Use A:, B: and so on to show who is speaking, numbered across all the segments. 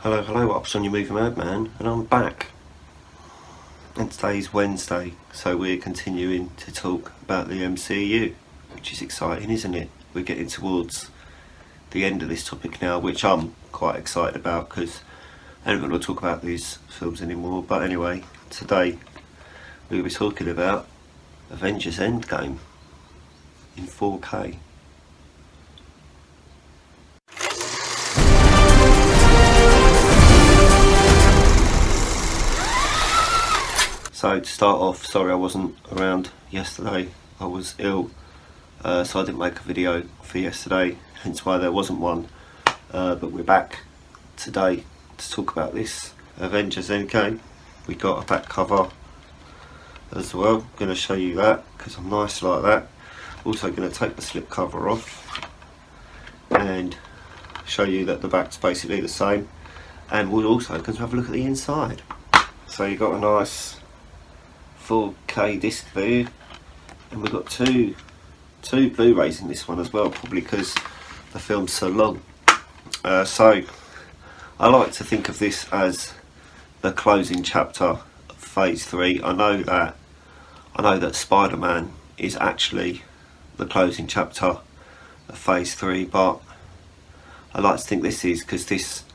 A: Hello, what's on your movie Madman? And I'm back. And today's Wednesday, so we're continuing to talk about the MCU, which is exciting, isn't it? We're getting towards the end of this topic now, which I'm quite excited about because I don't want to talk about these films anymore. But anyway, today we'll be talking about Avengers Endgame in 4K. So to start off, sorry I wasn't around yesterday, I was ill, so I didn't make a video for yesterday, hence why there wasn't one, but we're back today to talk about this Avengers Endgame. We got a back cover as well, I'm going to show you that because I'm nice like that. Also going to take the slip cover off and show you that the back's basically the same, and we're also going to have a look at the inside. So you've got a nice 4K disc there, and we've got two Blu-rays in this one as well, probably because the film's so long. So I like to think of this as the closing chapter of Phase 3. I know that Spider-Man is actually the closing chapter of Phase 3, but I like to think this is, because this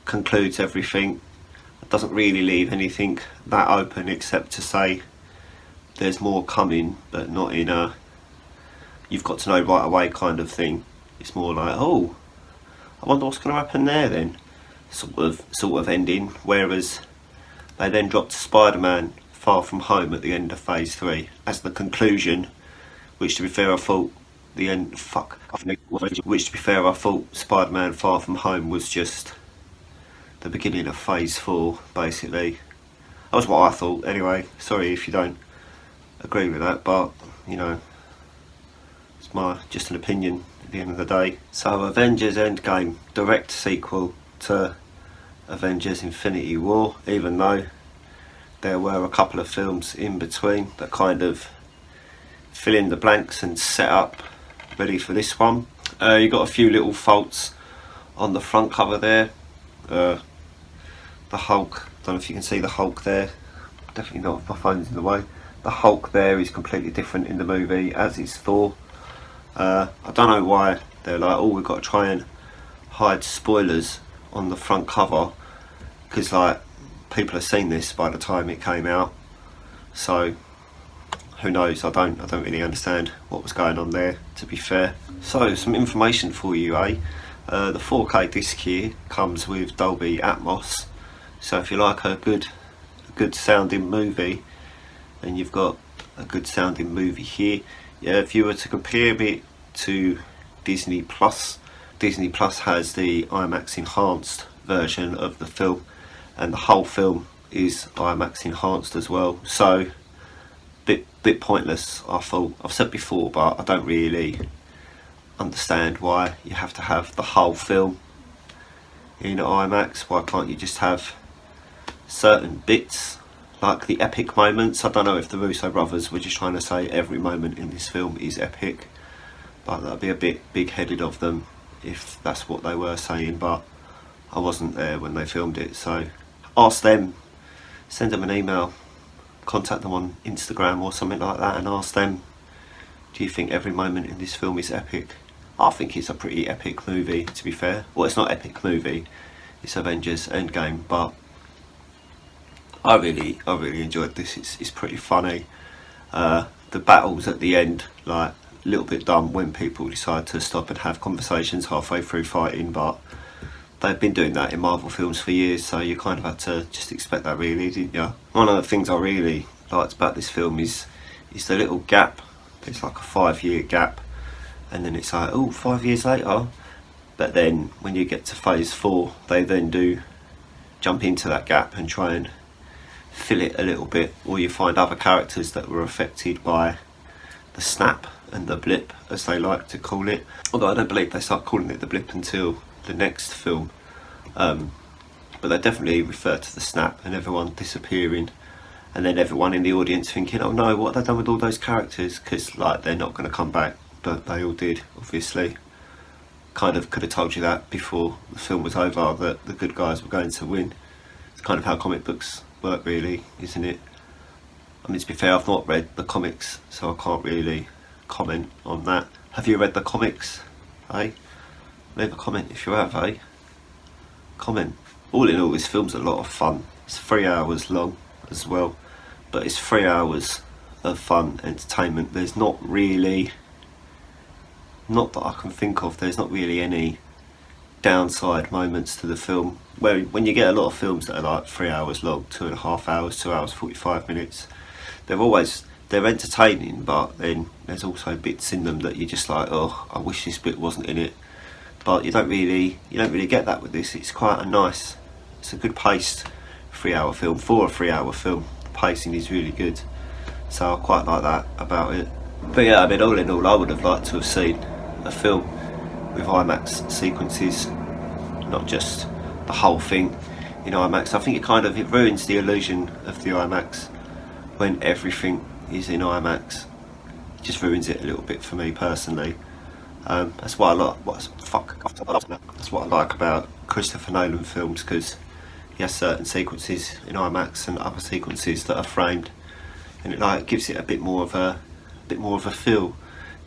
A: concludes everything. It doesn't really leave anything that open except to say there's more coming, but not in a you've got to know right away kind of thing. It's more like, oh, I wonder what's going to happen there then, sort of ending. Whereas they then dropped Spider-Man Far From Home at the end of Phase 3 as the conclusion, which to be fair I thought I thought Spider-Man Far From Home was just the beginning of Phase 4 basically. That was what I thought anyway. Sorry if you don't agree with that, but you know, it's just an opinion at the end of the day. So Avengers Endgame, direct sequel to Avengers Infinity War, even though there were a couple of films in between that kind of fill in the blanks and set up ready for this one. You got a few little faults on the front cover there. The Hulk, don't know if you can see the Hulk there, definitely not if my phone's in the way. The Hulk there is completely different in the movie, as is Thor. I don't know why they're like, oh, we've got to try and hide spoilers on the front cover, because like people have seen this by the time it came out, so who knows. I don't really understand what was going on there, to be fair. So some information for you, the 4K disc here comes with Dolby Atmos, so if you like a good sounding movie, and you've got a good sounding movie here. Yeah, if you were to compare it to Disney Plus has the IMAX enhanced version of the film, and the whole film is IMAX enhanced as well. So bit pointless, I thought. I've said before, but I don't really understand why you have to have the whole film in IMAX. Why can't you just have certain bits, like the epic moments? I don't know if the Russo brothers were just trying to say every moment in this film is epic, but that'd be a bit big-headed of them if that's what they were saying, but I wasn't there when they filmed it, so ask them, send them an email, contact them on Instagram or something like that and ask them, do you think every moment in this film is epic? I think it's a pretty epic movie, to be fair. Well, it's not an epic movie, it's Avengers Endgame, but I really enjoyed this. It's pretty funny. The battles at the end, like a little bit dumb when people decide to stop and have conversations halfway through fighting, but they've been doing that in Marvel films for years, so you kind of had to just expect that, really, didn't you? One of the things I really liked about this film is the little gap. It's like a 5-year gap, and then it's like, oh, 5 years later. But then when you get to Phase 4, they then do jump into that gap and try and fill it a little bit, or you find other characters that were affected by the snap and the blip, as they like to call it, although I don't believe they start calling it the blip until the next film, but they definitely refer to the snap and everyone disappearing, and then everyone in the audience thinking, oh no, what have they done with all those characters, because like they're not going to come back, but they all did, obviously. kind of could have told you that before the film was over, that the good guys were going to win. It's kind of how comic books work, really, isn't it? I mean, to be fair, I've not read the comics, so I can't really comment on that. Have you read the comics? Eh? Leave a comment if you have, eh? Comment. All in all, this film's a lot of fun. It's 3 hours long as well, but it's 3 hours of fun entertainment. There's not really, not that I can think of, there's not really any downside moments to the film. Where when you get a lot of films that are like 3 hours long, 2.5 hours, 2 hours 45 minutes, they're entertaining, but then there's also bits in them that you're just like, oh, I wish this bit wasn't in it. But you don't really get that with this. It's quite a nice, it's a good paced 3 hour film. For a 3 hour film, the pacing is really good, so I quite like that about it. But yeah, I mean, all in all, I would have liked to have seen a film with IMAX sequences, not just the whole thing in IMAX. I think it ruins the illusion of the IMAX when everything is in IMAX. It just ruins it a little bit for me personally. That's what I like. That's what I like about Christopher Nolan films, because he has certain sequences in IMAX and other sequences that are framed, and it gives it a bit more of a feel.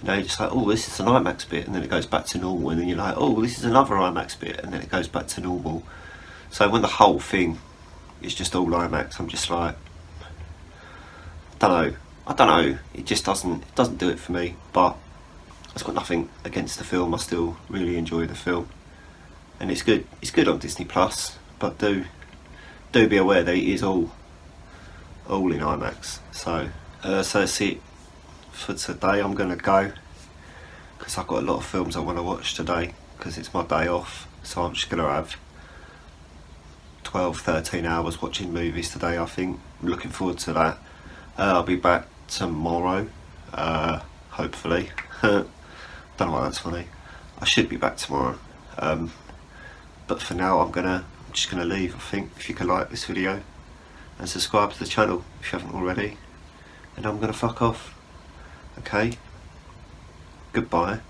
A: You know, you're just like, oh, this is an IMAX bit, and then it goes back to normal, and then you're like, oh, this is another IMAX bit, and then it goes back to normal. So when the whole thing is just all IMAX, I'm just like, I don't know. It just doesn't do it for me. But it's got nothing against the film. I still really enjoy the film, and it's good. It's good on Disney Plus, but do be aware that it is all in IMAX. So that's it for today. I'm gonna go because I've got a lot of films I want to watch today because it's my day off. So I'm just gonna have 12-13 hours watching movies today. I think I'm looking forward to that. I'll be back tomorrow, hopefully. Don't know why that's funny. I should be back tomorrow, but for now I'm just gonna leave. I think if you can like this video and subscribe to the channel if you haven't already, and I'm gonna fuck off. Okay, goodbye.